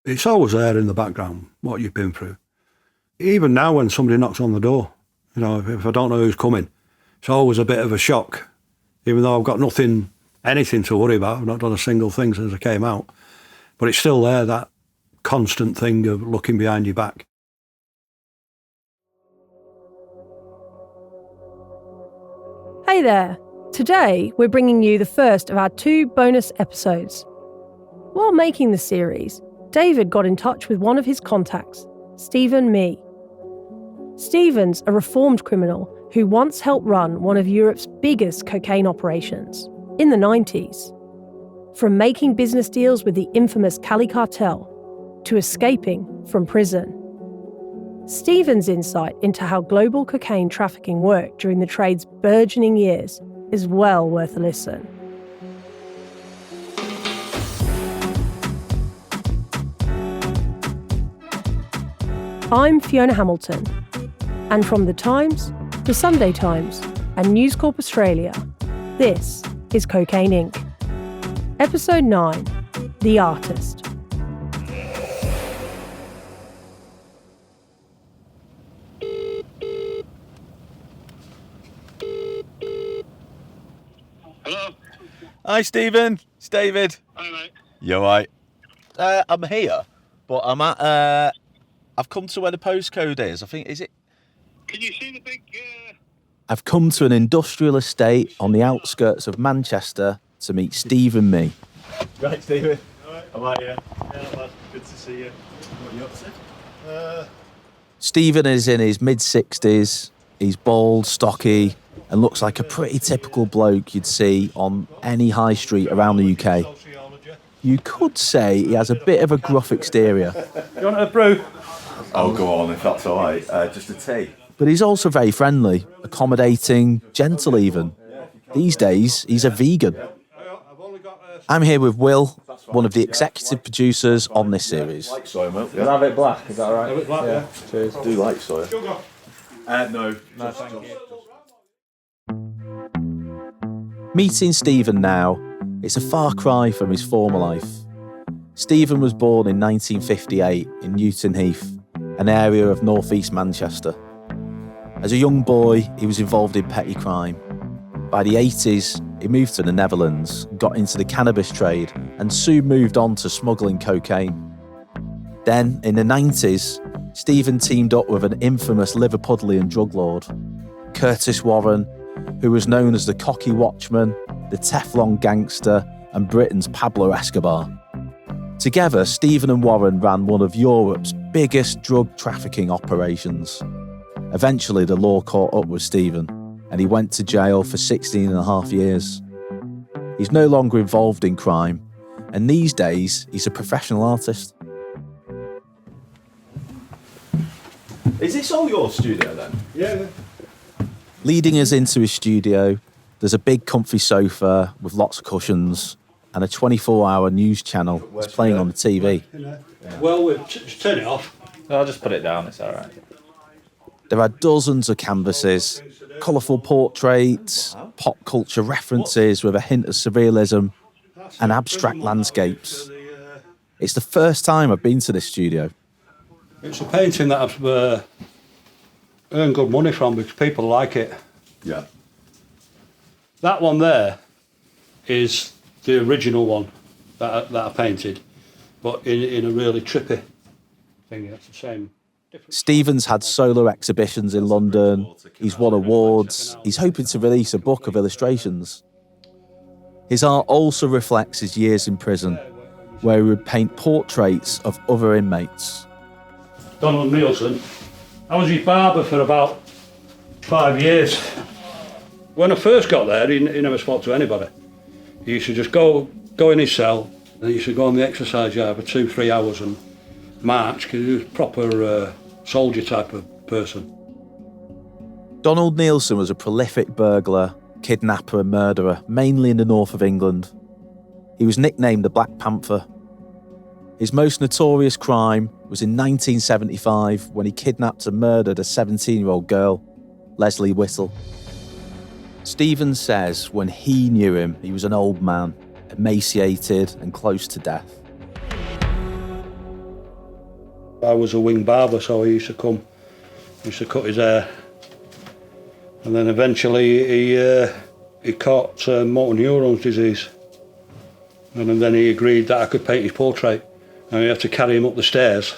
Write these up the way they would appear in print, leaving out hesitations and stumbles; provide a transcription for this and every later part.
It's always there in the background, what you've been through. Even now when somebody knocks on the door, if I don't know who's coming, it's always a bit of a shock, even though I've got anything to worry about. I've not done a single thing since I came out. But it's still there, that constant thing of looking behind your back. Hey there! Today we're bringing you the first of our 2 bonus episodes. While making the series, David got in touch with one of his contacts, Stephen Mee. Stephen's a reformed criminal who once helped run one of Europe's biggest cocaine operations in the 90s. From making business deals with the infamous Cali Cartel to escaping from prison. Stephen's insight into how global cocaine trafficking worked during the trade's burgeoning years is well worth a listen. I'm Fiona Hamilton, and from the Times, the Sunday Times, and NewsCorp Australia, this is Cocaine Inc. Episode 9, The Artist. Hello? Hi, Stephen. It's David. Hi, mate. You all right? I'm here, but I'm at... I've come to where the postcode is. I think, is it... Can you see the big... I've come to an industrial estate on the outskirts of Manchester to meet Stephen Mee. Right, Stephen. All right. I'm out here. Yeah, lad. Good to see you. What are you up to? Stephen is in his mid-60s. He's bald, stocky, and looks like a pretty typical bloke you'd see on any high street around the UK. You could say he has a bit of a gruff exterior. You want a brew? Oh, go on, if that's all right. Just a tea. But he's also very friendly, accommodating, gentle even. These days, he's a vegan. I'm here with Will, one of the executive producers on this series. Like soy milk, Can I have it black, is that all right? Have it black, yeah. Cheers. I do like soy. No, thank you. Meeting Stephen now, it's a far cry from his former life. Stephen was born in 1958 in Newton Heath, an area of northeast Manchester. As a young boy, he was involved in petty crime. By the 80s, he moved to the Netherlands, got into the cannabis trade, and soon moved on to smuggling cocaine. Then, in the 90s, Stephen teamed up with an infamous Liverpudlian drug lord, Curtis Warren, who was known as the Cocky Watchman, the Teflon Gangster, and Britain's Pablo Escobar. Together, Stephen and Warren ran one of Europe's biggest drug trafficking operations. Eventually, the law caught up with Stephen, and he went to jail for 16 and a half years. He's no longer involved in crime, and these days, he's a professional artist. Is this all your studio then? Yeah. Leading us into his studio, there's a big comfy sofa with lots of cushions and a 24-hour news channel that's playing on the TV. Well, we'll just turn it off. I'll just put it down, it's all right. There are dozens of canvases, colourful portraits, pop culture references with a hint of surrealism, and abstract landscapes. It's the first time I've been to this studio. It's a painting that I've earned good money from because people like it. Yeah. That one there is the original one that I painted, but in a really trippy thing. That's the same. Stephen's had solo exhibitions in London, he's won awards, he's hoping to release a book of illustrations. His art also reflects his years in prison, where he would paint portraits of other inmates. Donald Nielsen. I was his barber for about 5 years. When I first got there, he never spoke to anybody. He used to just go in his cell, and he used to go on the exercise yard for 2-3 hours and march, because he was a proper soldier type of person. Donald Nielsen was a prolific burglar, kidnapper and murderer, mainly in the north of England. He was nicknamed the Black Panther. His most notorious crime was in 1975 when he kidnapped and murdered a 17-year-old girl, Leslie Whittle. Stephen says when he knew him, he was an old man, emaciated and close to death. I was a wing barber, so he used to come, used to cut his hair. And then eventually he caught motor neurons disease. And then he agreed that I could paint his portrait. And we had to carry him up the stairs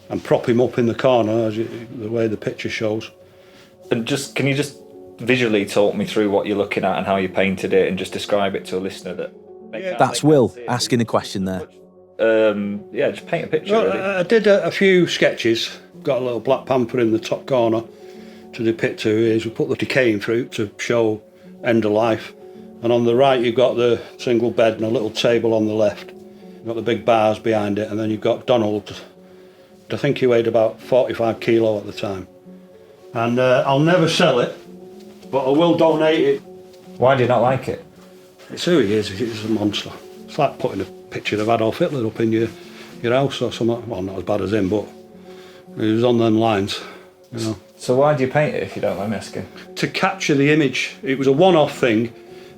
and prop him up in the corner, the way the picture shows. And can you just visually talk me through what you're looking at and how you painted it, and just describe it to a listener that... That's Will asking a question there. Yeah, just paint a picture. Well, really. I did a few sketches. Got a little black panther in the top corner to depict who he is. We put the decaying fruit to show end of life. And on the right you've got the single bed and a little table on the left. You've got the big bars behind it, and then you've got Donald. I think he weighed about 45 kilo at the time. And I'll never sell it, but I will donate it. Why do you not like it? It's who he is. He's a monster. It's like putting a picture of Adolf Hitler up in your house or something. Well, not as bad as him, but he was on them lines, you know. So why do you paint it, if you don't mind me asking? To capture the image. It was a one-off thing.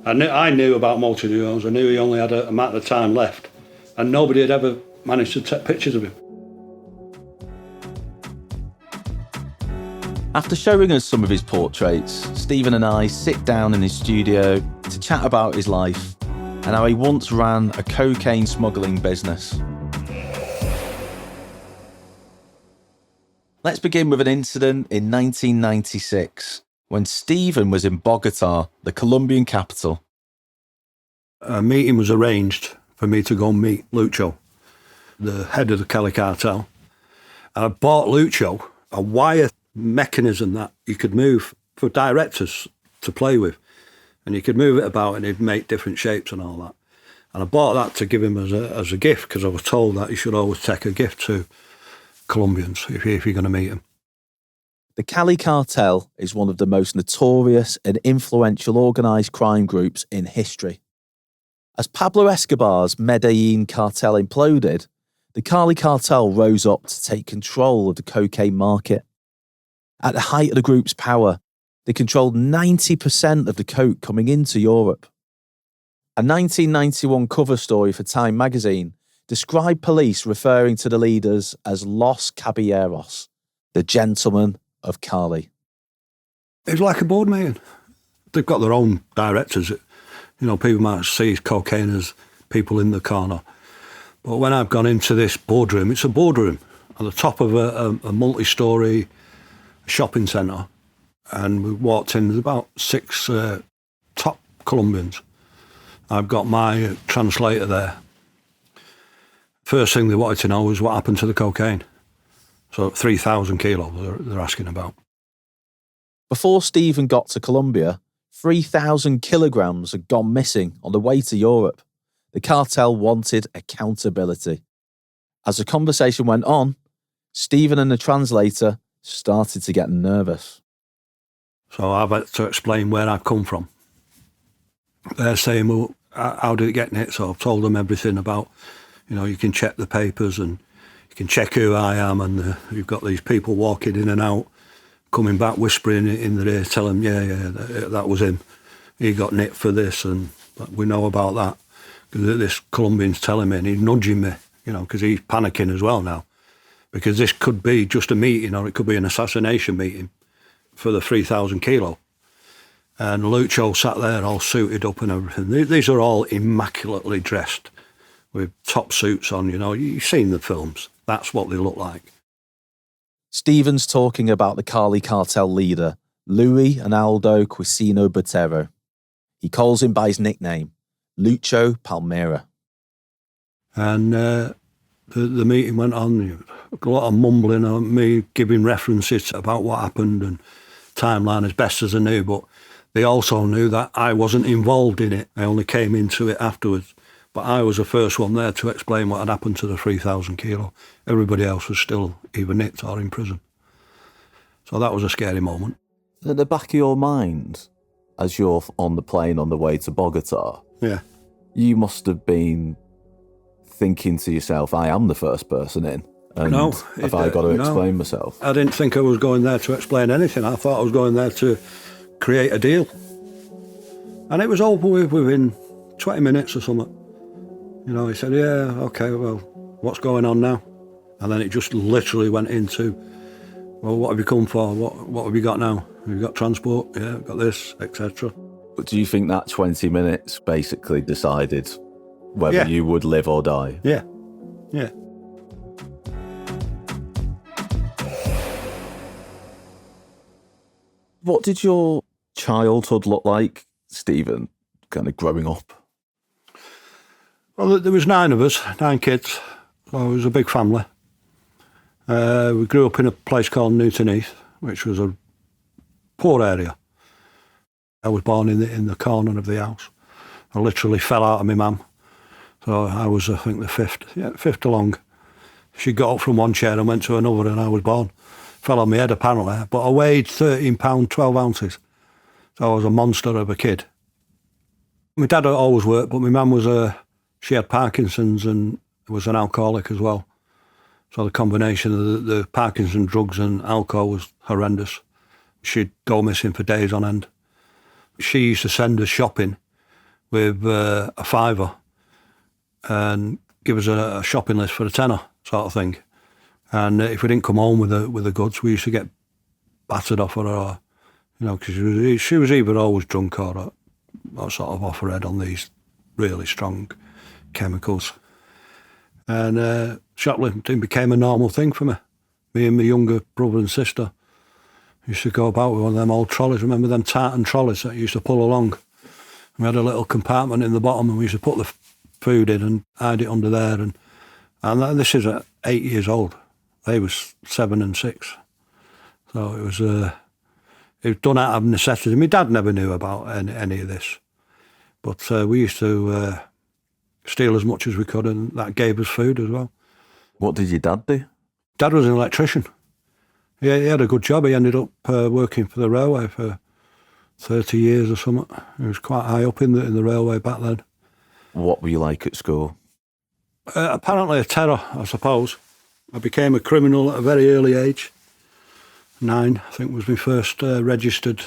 I knew about motor neurons. I knew he only had a amount of time left, and nobody had ever managed to take pictures of him. After showing us some of his portraits, Stephen and I sit down in his studio to chat about his life and how he once ran a cocaine smuggling business. Let's begin with an incident in 1996 when Stephen was in Bogota, the Colombian capital. A meeting was arranged for me to go and meet Lucho, the head of the Cali Cartel. I bought Lucho a wire mechanism that you could move for directors to play with, and you could move it about and it'd make different shapes and all that. And I bought that to give him as a gift, because I was told that you should always take a gift to Colombians if you're going to meet them. The Cali Cartel is one of the most notorious and influential organised crime groups in history. As Pablo Escobar's Medellin cartel imploded, the Cali Cartel rose up to take control of the cocaine market. At the height of the group's power, they controlled 90% of the coke coming into Europe. A 1991 cover story for Time magazine described police referring to the leaders as Los Caballeros, the gentlemen of Cali. It's like a board meeting. They've got their own directors. You know, people might see cocaine as people in the corner. But when I've gone into this boardroom, it's a boardroom on the top of a multi-storey shopping centre. And we walked in, there's about 6 top Colombians. I've got my translator there. First thing they wanted to know was what happened to the cocaine. So 3,000 kilos they're asking about. Before Stephen got to Colombia, 3,000 kilograms had gone missing on the way to Europe. The cartel wanted accountability. As the conversation went on, Stephen and the translator started to get nervous. So I've had to explain where I've come from. They're saying, well, how did it get in it? So I've told them everything about, you know, you can check the papers and you can check who I am, and you've got these people walking in and out, coming back, whispering in their ear, telling them, that was him. He got nicked for this, and we know about that. Because this Colombian's telling me, and he's nudging me, you know, because he's panicking as well now. Because this could be just a meeting, or it could be an assassination meeting for the 3,000 kilo. And Lucho sat there all suited up and everything. These are all immaculately dressed with top suits on, you know. You've seen the films. That's what they look like. Stephen's talking about the Cali Cartel leader, Luis Analdo Quisino Botero. He calls him by his nickname, Lucho Palmera. And the meeting went on, a lot of mumbling on me, giving references about what happened and timeline as best as I knew, but they also knew that I wasn't involved in it. I only came into it afterwards. But I was the first one there to explain what had happened to the 3,000 kilo. Everybody else was still either nicked or in prison. So that was a scary moment. At the back of your mind, as you're on the plane on the way to Bogota, yeah, you must have been thinking to yourself, I am the first person in. And no, have I got to explain myself? I didn't think I was going there to explain anything. I thought I was going there to create a deal. And it was over with within 20 minutes or something. You know, he said, yeah, okay, well, what's going on now? And then it just literally went into, well, what have you come for? What have you got now? Have you got transport? Yeah, I've got this, etc. But do you think that 20 minutes basically decided whether you would live or die? Yeah, yeah. What did your childhood look like, Stephen, kind of growing up? Well, there was 9 of us, 9 kids. So it was a big family. We grew up in a place called Newton, which was a poor area. I was born in the corner of the house. I literally fell out of my mum. So I was, I think, the fifth along. She got up from one chair and went to another, and I was born. Fell on my head, apparently. But I weighed 13 pounds, 12 ounces. So I was a monster of a kid. My dad had always worked, but my mum she had Parkinson's and was an alcoholic as well. So the combination of the Parkinson drugs and alcohol was horrendous. She'd go missing for days on end. She used to send us shopping with a £5 and give us a shopping list for a tenner, sort of thing. And if we didn't come home with the goods, we used to get battered off her, or, because she was either always drunk or sort of off her head on these really strong chemicals. And shoplifting became a normal thing for me. Me and my younger brother and sister used to go about with one of them old trolleys. Remember them tartan trolleys that you used to pull along? We had a little compartment in the bottom, and we used to put the food in and hide it under there. And this is at 8 years old. They was 7 and 6. So it was done out of necessity. My dad never knew about any of this. But we used to steal as much as we could, and that gave us food as well. What did your dad do? Dad was an electrician. He had a good job. He ended up working for the railway for 30 years or something. He was quite high up in the railway back then. What were you like at school? Apparently a terror, I suppose. I became a criminal at a very early age. 9, I think, was my first registered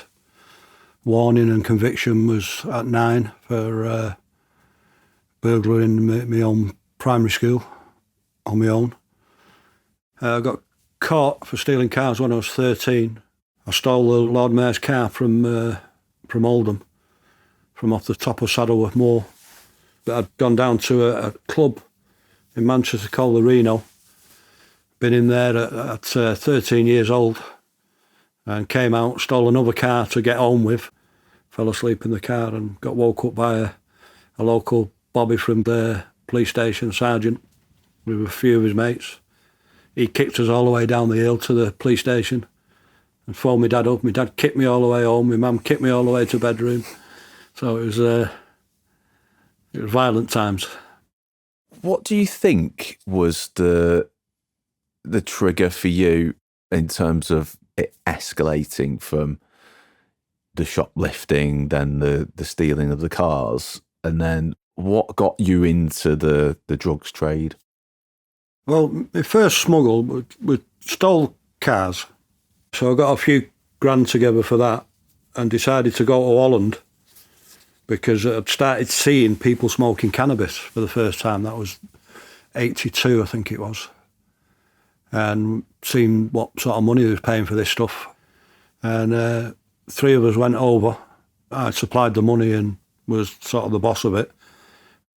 warning, and conviction was at 9 for burglary in my own primary school on my own. I got caught for stealing cars when I was 13. I stole the Lord Mayor's car from Oldham, from off the top of Saddleworth Moor. I'd gone down to a club in Manchester called the Reno. Been in there at 13 years old, and came out, stole another car to get home with. Fell asleep in the car and got woke up by a local bobby from the police station, sergeant, with a few of his mates. He kicked us all the way down the hill to the police station and phoned my dad up. My dad kicked me all the way home. My mum kicked me all the way to bedroom. So it was violent times. What do you think was the trigger for you in terms of it escalating from the shoplifting, then the stealing of the cars, and then what got you into the drugs trade? Well, my first smuggle, we stole cars. So I got a few grand together for that and decided to go to Holland because I'd started seeing people smoking cannabis for the first time. That was 82, I think it was. And seeing what sort of money they was paying for this stuff. And 3 of us went over. I supplied the money and was sort of the boss of it.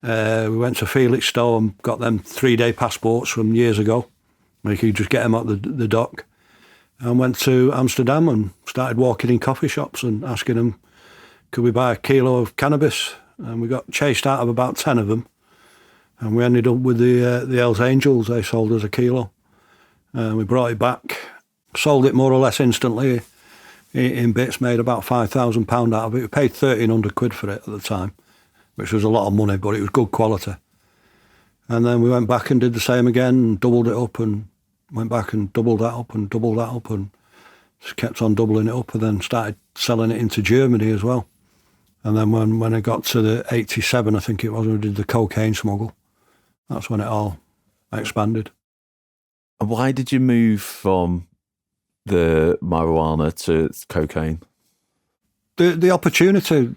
We went to Felixstowe and got them 3-day passports from years ago. You could just get them at the dock. And went to Amsterdam and started walking in coffee shops and asking them, could we buy a kilo of cannabis? And we got chased out of about 10 of them. And we ended up with the Hells Angels. They sold us a kilo. And we brought it back, sold it more or less instantly in bits, made about £5,000 out of it. We paid 1,300 quid for it at the time, which was a lot of money, but it was good quality. And then we went back and did the same again, and doubled it up, and went back and doubled that up and doubled that up, and just kept on doubling it up, and then started selling it into Germany as well. And then when I got to the 87, I think it was, we did the cocaine smuggle. That's when it all expanded. And why did you move from the marijuana to cocaine? The opportunity.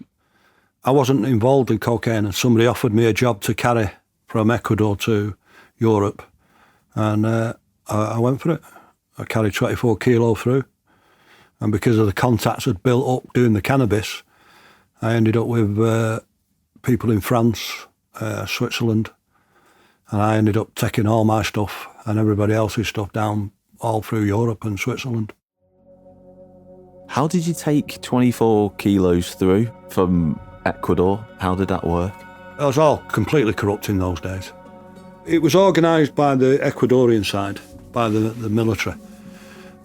I wasn't involved in cocaine, and somebody offered me a job to carry from Ecuador to Europe. And I went for it. I carried 24 kilo through. And because of the contacts I'd built up doing the cannabis, I ended up with people in France, Switzerland, and I ended up taking all my stuff and everybody else's stuff down all through Europe and Switzerland. How did you take 24 kilos through from Ecuador? How did that work? It was all completely corrupt in those days. It was organised by the Ecuadorian side, by the military.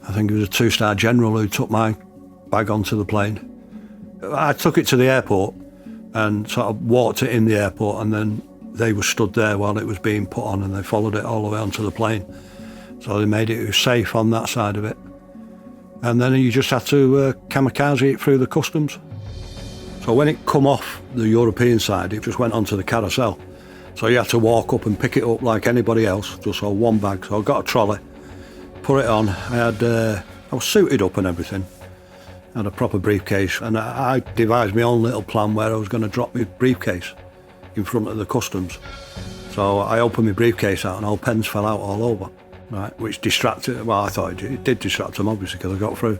I think it was a 2-star general who took my bag onto the plane. I took it to the airport and sort of walked it in the airport, and then they were stood there while it was being put on, and they followed it all the way onto the plane. So they made it safe on that side of it. And then you just had to kamikaze it through the customs. So when it come off the European side, it just went onto the carousel. So you had to walk up and pick it up like anybody else, just on one bag. So I got a trolley, put it on. I was suited up and everything. I had a proper briefcase, and I devised my own little plan where I was going to drop my briefcase in front of the customs. So I opened my briefcase out and all pens fell out all over, right, which distracted, well, I thought it did distract them, obviously, because I got through.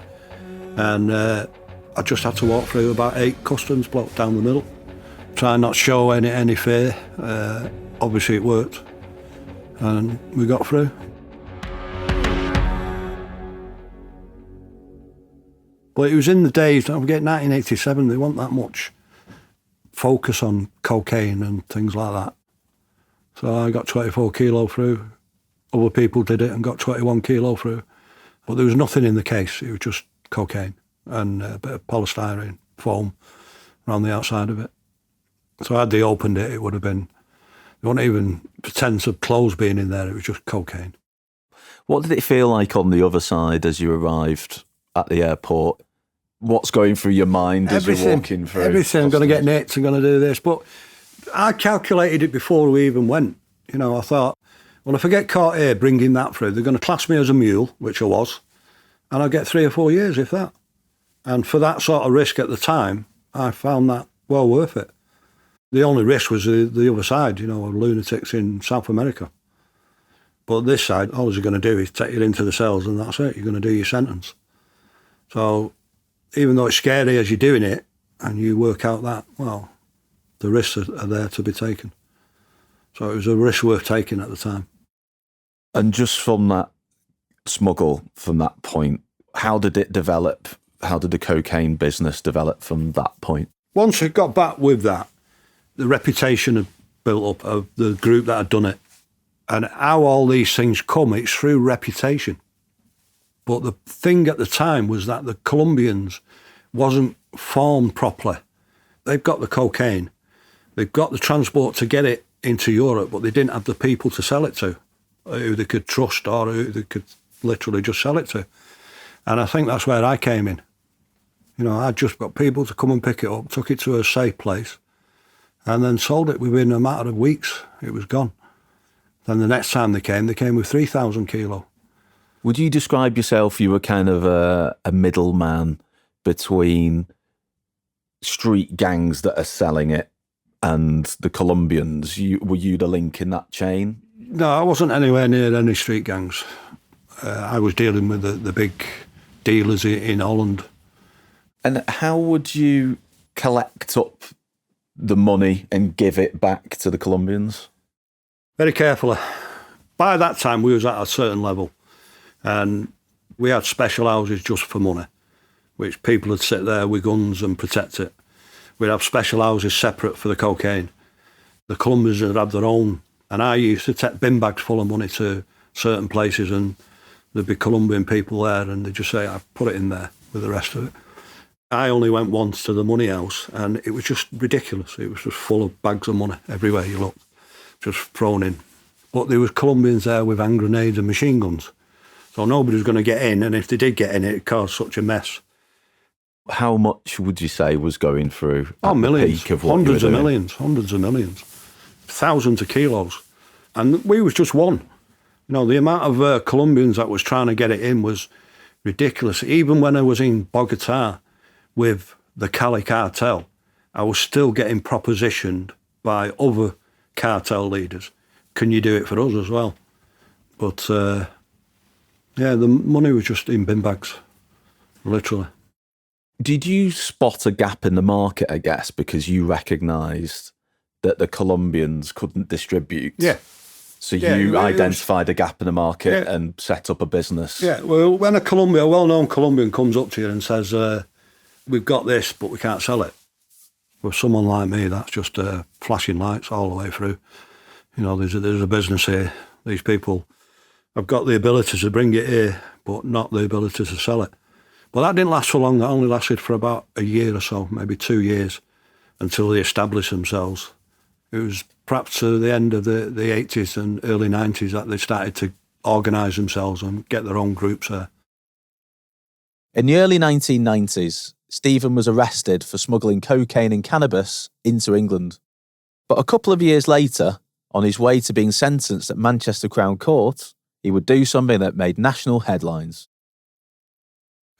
And I just had to walk through about 8 customs blocks down the middle, trying not to show any fear. Obviously it worked, and we got through. But it was in the days, I forget, 1987, there wasn't that much focus on cocaine and things like that. So I got 24 kilo through. Other people did it and got 21 kilo through. But there was nothing in the case, it was just cocaine and a bit of polystyrene foam around the outside of it. So had they opened it, it would have been, there wasn't even pretense of clothes being in there, it was just cocaine. What did it feel like on the other side as you arrived at the airport? What's going through your mind as you're walking through? Everything, I'm going to get nicked, I'm going to do this. But I calculated it before we even went. You know, I thought, well, if I get caught here bringing that through, they're going to class me as a mule, which I was, and I'll get 3 or 4 years, if that. And for that sort of risk at the time, I found that well worth it. The only risk was the other side, you know, of lunatics in South America. But this side, all you're going to do is take you into the cells and that's it. You're going to do your sentence. So even though it's scary as you're doing it and you work out that, well, the risks are there to be taken. So it was a risk worth taking at the time. And just from that smuggle, from that point, how did it develop? How did the cocaine business develop from that point? Once I got back with that, the reputation had built up of the group that had done it. And how all these things come, it's through reputation. But the thing at the time was that the Colombians wasn't formed properly. They've got the cocaine, they've got the transport to get it into Europe, but they didn't have the people to sell it to, who they could trust or who they could literally just sell it to. And I think that's where I came in. You know, I just got people to come and pick it up, took it to a safe place, and then sold it within a matter of weeks. It was gone. Then the next time they came with 3,000 kilo. Would you describe yourself, you were kind of a middleman between street gangs that are selling it and the Colombians? Were you the link in that chain? No, I wasn't anywhere near any street gangs. I was dealing with the big dealers in Holland. And how would you collect up the money and give it back to the Colombians? Very carefully. By that time, we was at a certain level, and we had special houses just for money, which people would sit there with guns and protect it. We'd have special houses separate for the cocaine. The Colombians would have their own, and I used to take bin bags full of money to certain places, and there'd be Colombian people there, and they'd just say, I put it in there with the rest of it. I only went once to the money house, and it was just ridiculous. It was just full of bags of money everywhere you looked, just thrown in. But there was Colombians there with hand grenades and machine guns. So nobody was going to get in, and if they did get in, it caused such a mess. How much would you say was going through at millions, the peak of what hundreds you were of doing? hundreds of millions, thousands of kilos. And we was just one. You know, the amount of Colombians that was trying to get it in was ridiculous. Even when I was in Bogota with the Cali Cartel, I was still getting propositioned by other cartel leaders. Can you do it for us as well? But Yeah, the money was just in bin bags, literally. Did you spot a gap in the market, I guess, because you recognised that the Colombians couldn't distribute? Yeah. So Yeah, you it was- identified a gap in the market Yeah. and set up a business? Yeah, well, when a well-known Colombian comes up to you and says, we've got this, but we can't sell it, with someone like me, that's just flashing lights all the way through. You know, there's a business here. These people have got the ability to bring it here, but not the ability to sell it. But that didn't last for long. That only lasted for about a year or so, maybe 2 years, until they established themselves. It was perhaps to the end of the 80s and early 90s that they started to organise themselves and get their own groups there. In the early 1990s, Stephen was arrested for smuggling cocaine and cannabis into England. But a couple of years later, on his way to being sentenced at Manchester Crown Court, he would do something that made national headlines.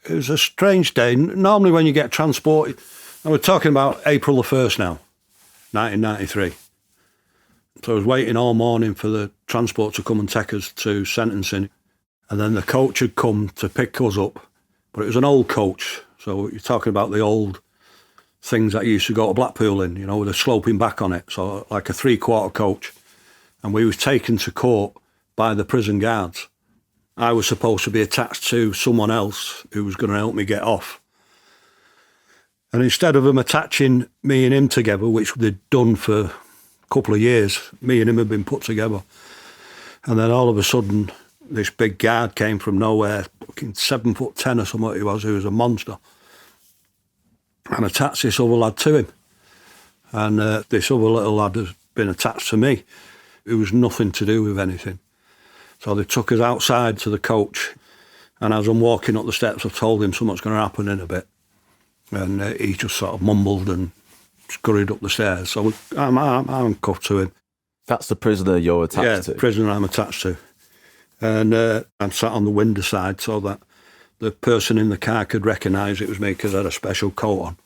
It was a strange day. Normally when you get transported, and we're talking about April the 1st now, 1993. So I was waiting all morning for the transport to come and take us to sentencing. And then the coach had come to pick us up. But it was an old coach. So you're talking about the old things that used to go to Blackpool in, you know, with a sloping back on it. So like a 3/4 coach. And we was taken to court by the prison guards. I was supposed to be attached to someone else who was going to help me get off. And instead of them attaching me and him together, which they'd done for a couple of years, me and him had been put together. And then all of a sudden, this big guard came from nowhere, fucking 7'10" or something he was, who was a monster, and attached this other lad to him. And this other little lad has been attached to me. It was nothing to do with anything. So they took us outside to the coach, and as I'm walking up the steps, I told him something's going to happen in a bit. And he just sort of mumbled and scurried up the stairs. So I'm cuffed to him. That's the prisoner you're attached to? Yeah, the prisoner I'm attached to. And I'm sat on the window side so that the person in the car could recognise it was me because I had a special coat on.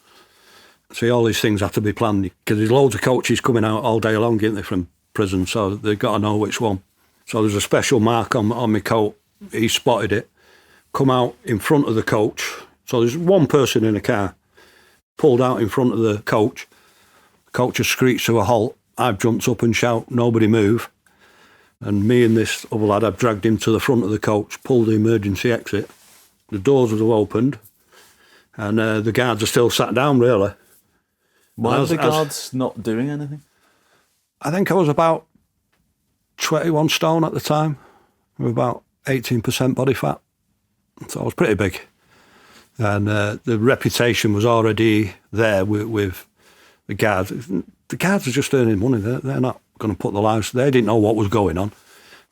See, all these things have to be planned because there's loads of coaches coming out all day long, aren't they, from prison, so they've got to know which one. So there's a special mark on my coat. He spotted it, come out in front of the coach. So there's one person in a car, pulled out in front of the coach. The coach has screeched to a halt. I've jumped up and shout, "Nobody move." And me and this other lad, I've dragged him to the front of the coach, pulled the emergency exit. The doors have opened, and the guards are still sat down, really. Why are the guards not doing anything? I think I was about 21 stone at the time, with about 18% body fat. So I was pretty big. And the reputation was already there with the guards. The guards are just earning money. They're not going to put their lives... They didn't know what was going on.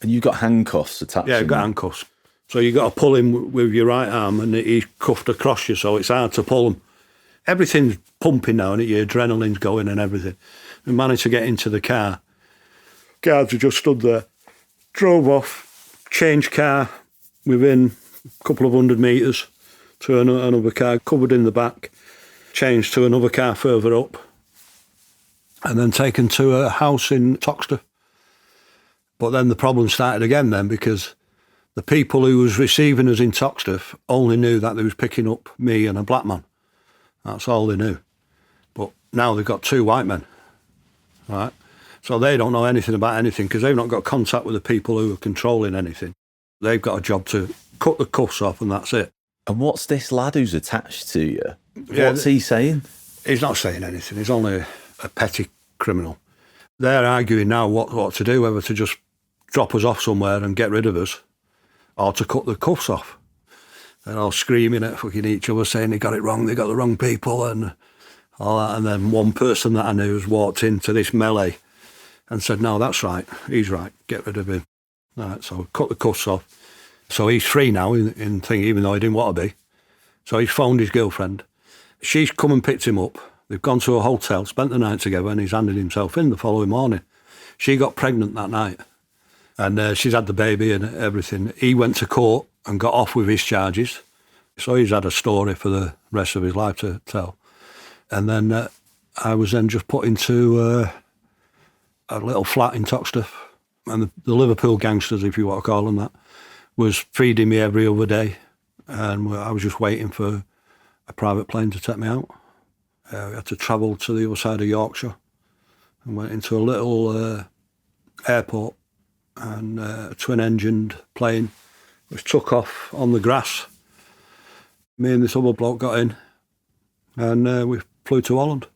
And you got handcuffs attached? Yeah, got handcuffs. So you got to pull him with your right arm, and he's cuffed across you, so it's hard to pull him. Everything's pumping now, and your adrenaline's going and everything. We managed to get into the car. Guards had just stood there, drove off, changed car within a couple of 100 metres to another car, covered in the back, changed to another car further up, and then taken to a house in Toxteth. But then the problem started again then, because the people who was receiving us in Toxteth only knew that they was picking up me and a black man. That's all they knew. But now they've got 2 white men, right? So they don't know anything about anything because they've not got contact with the people who are controlling anything. They've got a job to cut the cuffs off and that's it. And what's this lad who's attached to you? Yeah, What's he saying? He's not saying anything. He's only a petty criminal. They're arguing now what to do, whether to just drop us off somewhere and get rid of us or to cut the cuffs off. They're all screaming at fucking each other, saying they got it wrong, they got the wrong people and all that. And then one person that I knew has walked into this melee and said, "No, that's right, he's right, get rid of him." All right, so cut the cuffs off. So he's free now in thing, even though he didn't want to be. So he's phoned his girlfriend. She's come and picked him up. They've gone to a hotel, spent the night together, and he's handed himself in the following morning. She got pregnant that night, and she's had the baby and everything. He went to court and got off with his charges. So he's had a story for the rest of his life to tell. And then I was then just put into a little flat in Toxteth, and the Liverpool gangsters, if you want to call them that, was feeding me every other day, and I was just waiting for a private plane to take me out. We had to travel to the other side of Yorkshire and went into a little airport, and a twin-engined plane was took off on the grass. Me and this other bloke got in, and we flew to Holland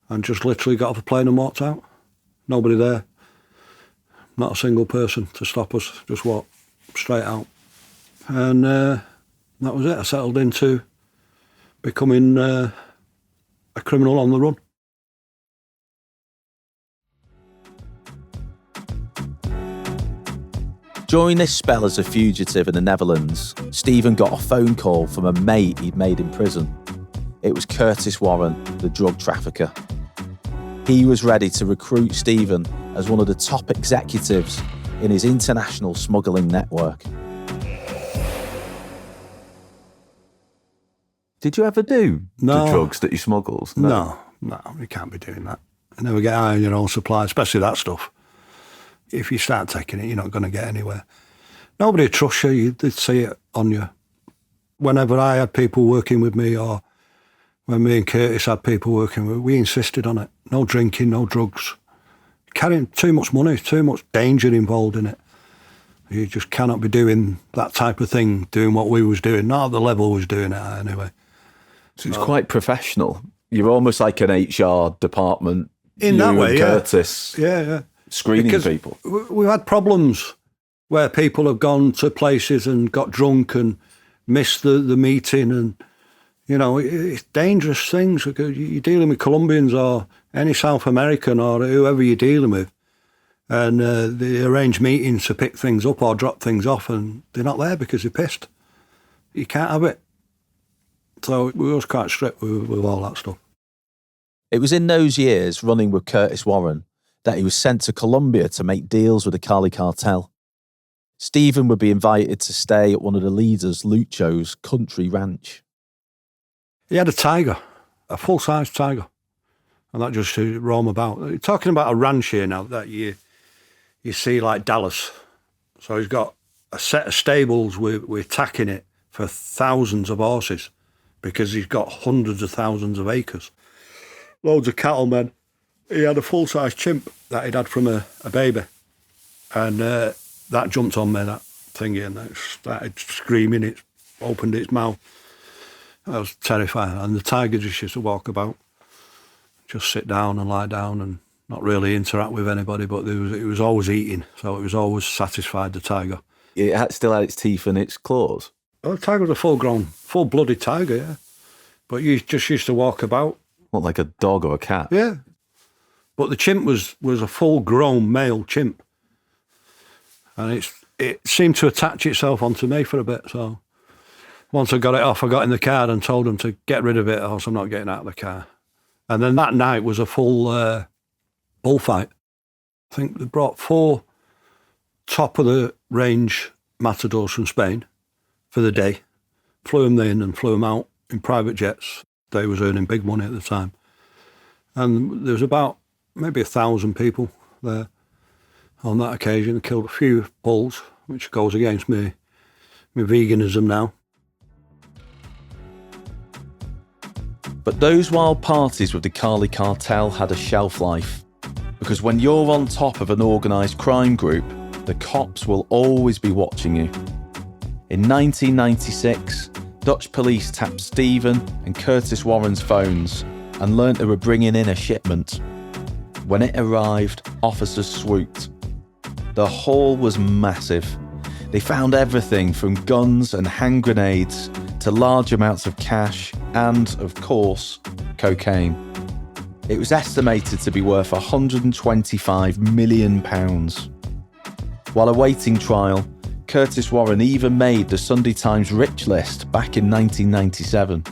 and just literally got off the plane and walked out. Nobody there, not a single person to stop us, just walked straight out. And that was it. I settled into becoming a criminal on the run. During this spell as a fugitive in the Netherlands, Stephen got a phone call from a mate he'd made in prison. It was Curtis Warren, the drug trafficker. He was ready to recruit Stephen as one of the top executives in his international smuggling network. Did you ever do No. the drugs that you smuggled? No, you can't be doing that. You never get high on your own supply, especially that stuff. If you start taking it, you're not going to get anywhere. Nobody trusts you. They'd see it on you. Whenever I had people working with me, or when me and Curtis had people working with me, we insisted on it. No drinking, no drugs. Carrying too much money, too much danger involved in it. You just cannot be doing that type of thing, doing what we was doing. Not at the level we was doing it at, anyway. So it's quite professional. You're almost like an HR department. In you that way, and yeah. Curtis. Yeah. Screening Because people. We've had problems where people have gone to places and got drunk and missed the meeting, and, you know, it's dangerous things. You're dealing with Colombians or any South American or whoever you're dealing with, and they arrange meetings to pick things up or drop things off, and they're not there because they're pissed. You can't have it. So we was quite strict with all that stuff. It was in those years, running with Curtis Warren, that he was sent to Colombia to make deals with the Cali Cartel. Stephen would be invited to stay at one of the leaders, Lucho's country ranch. He had a tiger, a full-size tiger, and that just to roam about. You're talking about a ranch here now that you see like Dallas. So he's got a set of stables with tack in it for thousands of horses, because he's got hundreds of thousands of acres. Loads of cattlemen. He had a full-size chimp that he'd had from a baby, and that jumped on me, that thingy, and it started screaming. It opened its mouth. I was terrified, and the tiger just used to walk about, just sit down and lie down and not really interact with anybody, but it was always eating, so it was always satisfied, the tiger. It still had its teeth and its claws? Well, the tiger was a full-grown, full-blooded tiger, yeah. But you just used to walk about. What, like a dog or a cat? Yeah. But the chimp was a full-grown male chimp. And it seemed to attach itself onto me for a bit, so once I got it off, I got in the car and told them to get rid of it, or else I'm not getting out of the car. And then that night was a full bullfight. I think they brought 4 top-of-the-range matadors from Spain for the day, flew them in and flew them out in private jets. They was earning big money at the time. And there was about maybe 1,000 people there on that occasion. They killed a few bulls, which goes against my veganism now. But those wild parties with the Cali Cartel had a shelf life, because when you're on top of an organised crime group, the cops will always be watching you. In 1996, Dutch police tapped Stephen and Curtis Warren's phones and learnt they were bringing in a shipment. When it arrived, officers swooped. The haul was massive. They found everything from guns and hand grenades to large amounts of cash and, of course, cocaine. It was estimated to be worth £125 million. While awaiting trial, Curtis Warren even made the Sunday Times Rich List back in 1997.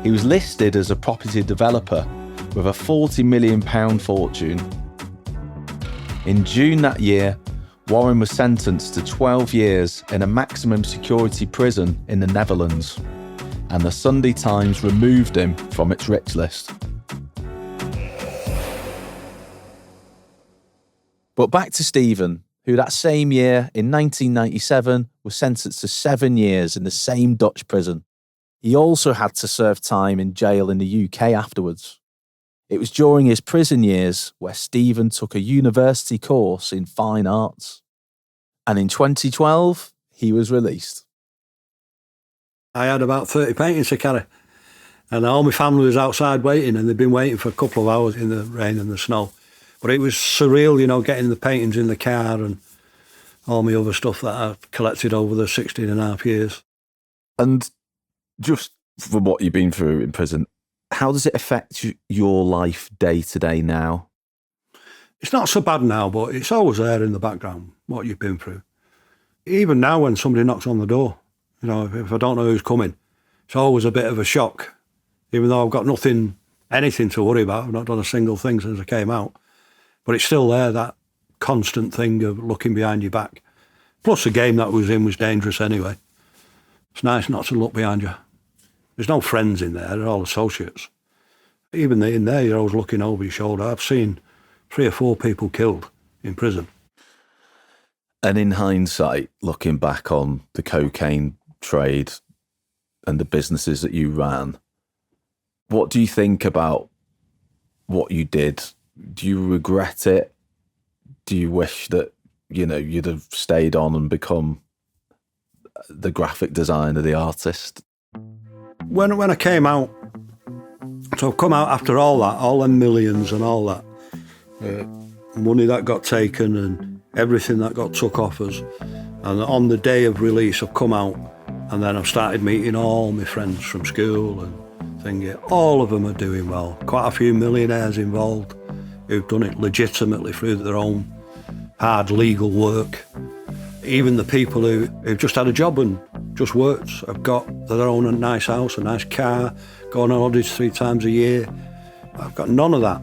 He was listed as a property developer with a £40 million fortune. In June that year, Warren was sentenced to 12 years in a maximum security prison in the Netherlands, and the Sunday Times removed him from its Rich List. But back to Stephen, who that same year, in 1997, was sentenced to 7 years in the same Dutch prison. He also had to serve time in jail in the UK afterwards. It was during his prison years where Stephen took a university course in fine arts. And in 2012, he was released. I had about 30 paintings to carry. And all my family was outside waiting, and they'd been waiting for a couple of hours in the rain and the snow. But it was surreal, you know, getting the paintings in the car and all my other stuff that I've collected over the 16 and a half years. And just from what you've been through in prison, how does it affect your life day to day now? It's not so bad now, but it's always there in the background, what you've been through. Even now when somebody knocks on the door, you know, if I don't know who's coming, it's always a bit of a shock. Even though I've got anything to worry about, I've not done a single thing since I came out. But it's still there, that constant thing of looking behind your back. Plus the game that we was in was dangerous anyway. It's nice not to look behind you. There's no friends in there, they're all associates. Even in there, you're always looking over your shoulder. I've seen 3 or 4 people killed in prison. And in hindsight, looking back on the cocaine trade and the businesses that you ran, what do you think about what you did? Do you regret it? Do you wish that, you know, you'd have stayed on and become the graphic designer, the artist? When I came out, so I've come out after all that, all them millions and all that, money that got taken and everything that got took off us. And on the day of release, I've come out and then I've started meeting all my friends from school and thinking, all of them are doing well. Quite a few millionaires involved who've done it legitimately through their own hard legal work. Even the people who've just had a job and just worked have got their own a nice house, a nice car, go on holidays 3 times a year. I've got none of that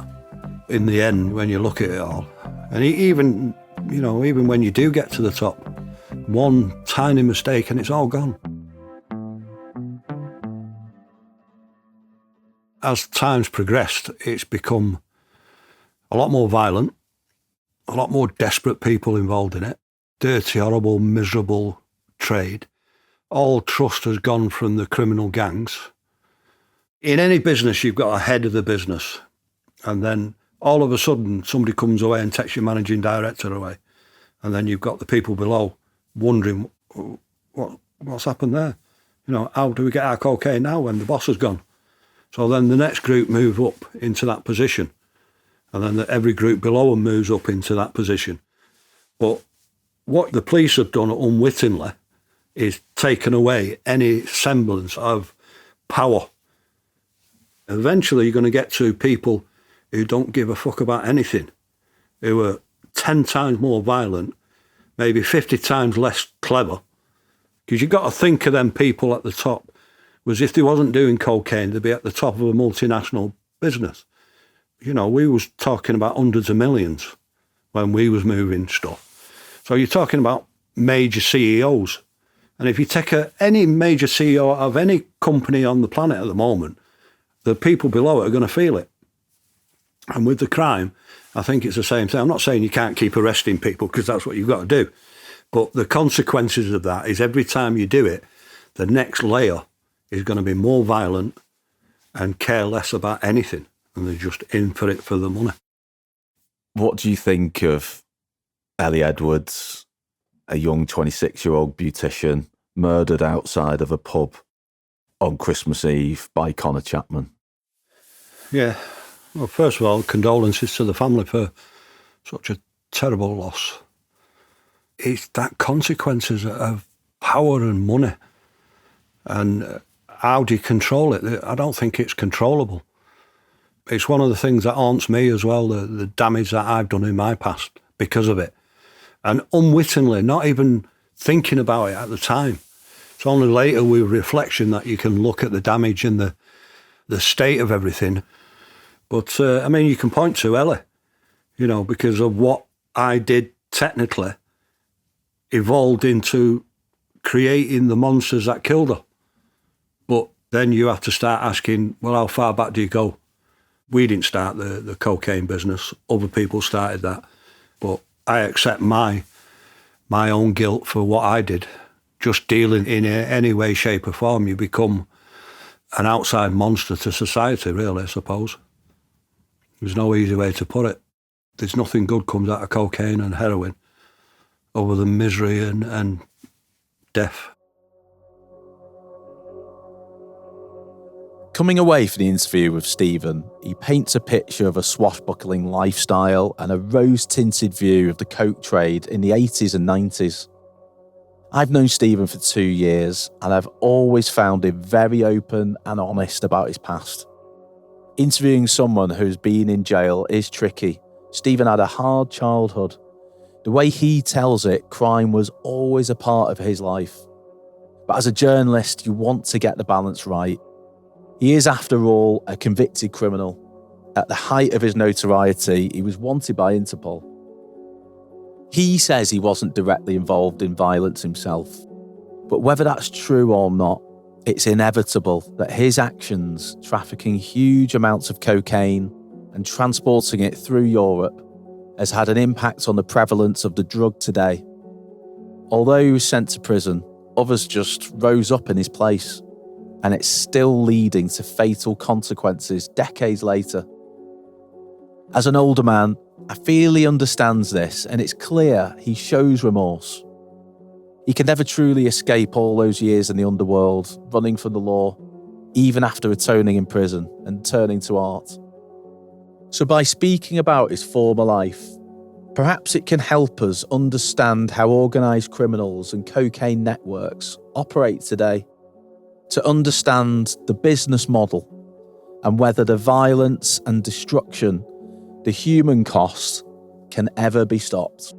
in the end when you look at it all. And even when you do get to the top, one tiny mistake and it's all gone. As time's progressed, it's become a lot more violent, a lot more desperate people involved in it, dirty, horrible, miserable trade. All trust has gone from the criminal gangs. In any business, you've got a head of the business, and then all of a sudden somebody comes away and takes your managing director away, and then you've got the people below wondering what's happened there. You know, how do we get our cocaine now when the boss has gone? So then the next group move up into that position, and then every group below them moves up into that position. But what the police have done unwittingly is taken away any semblance of power. Eventually you're going to get to people who don't give a fuck about anything, who are 10 times more violent, maybe 50 times less clever. Because you've got to think of them people at the top was if they wasn't doing cocaine, they'd be at the top of a multinational business. You know, we was talking about hundreds of millions when we was moving stuff. So you're talking about major CEOs. And if you take any major CEO of any company on the planet at the moment, the people below it are going to feel it. And with the crime, I think it's the same thing. I'm not saying you can't keep arresting people because that's what you've got to do. But the consequences of that is every time you do it, the next layer is going to be more violent and care less about anything. And they're just in for it for the money. What do you think of Ellie Edwards, a young 26-year-old beautician, murdered outside of a pub on Christmas Eve by Connor Chapman? Yeah. Well, first of all, condolences to the family for such a terrible loss. It's that consequences of power and money. And how do you control it? I don't think it's controllable. It's one of the things that haunts me as well, the damage that I've done in my past because of it. And unwittingly, not even thinking about it at the time. It's only later with reflection that you can look at the damage and the state of everything. But, I mean, you can point to Ellie, you know, because of what I did technically evolved into creating the monsters that killed her. But then you have to start asking, well, how far back do you go? We didn't start the cocaine business. Other people started that. But I accept my my own guilt for what I did. Just dealing in any way, shape or form, you become an outside monster to society, really, I suppose. There's no easy way to put it. There's nothing good comes out of cocaine and heroin other than misery and death. Coming away from the interview with Stephen, he paints a picture of a swashbuckling lifestyle and a rose-tinted view of the coke trade in the 80s and 90s. I've known Stephen for 2 years, and I've always found him very open and honest about his past. Interviewing someone who's been in jail is tricky. Stephen had a hard childhood. The way he tells it, crime was always a part of his life. But as a journalist, you want to get the balance right. He is, after all, a convicted criminal. At the height of his notoriety, he was wanted by Interpol. He says he wasn't directly involved in violence himself. But whether that's true or not, it's inevitable that his actions, trafficking huge amounts of cocaine and transporting it through Europe, has had an impact on the prevalence of the drug today. Although he was sent to prison, others just rose up in his place. And it's still leading to fatal consequences decades later. As an older man, I feel he understands this, and it's clear he shows remorse. He can never truly escape all those years in the underworld, running from the law, even after atoning in prison and turning to art. So by speaking about his former life, perhaps it can help us understand how organised criminals and cocaine networks operate today, to understand the business model and whether the violence and destruction, the human cost, can ever be stopped.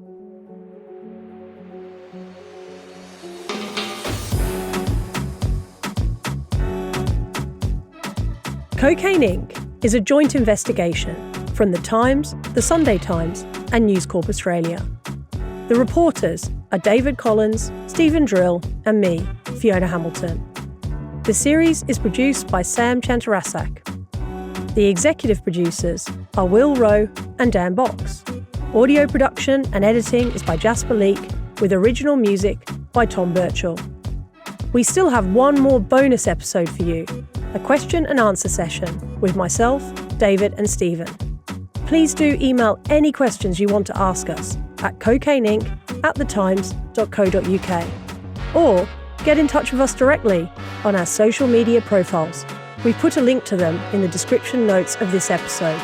Cocaine Inc. is a joint investigation from the Times, the Sunday Times and NewsCorp Australia. The reporters are David Collins, Stephen Drill and me, Fiona Hamilton. The series is produced by Sam Chantarasak. The executive producers are Will Rowe and Dan Box. Audio production and editing is by Jasper Leak, with original music by Tom Birchall. We still have one more bonus episode for you, a question and answer session with myself, David and Stephen. Please do email any questions you want to ask us at cocaineinc@thetimes.co.uk or get in touch with us directly on our social media profiles. We've put a link to them in the description notes of this episode.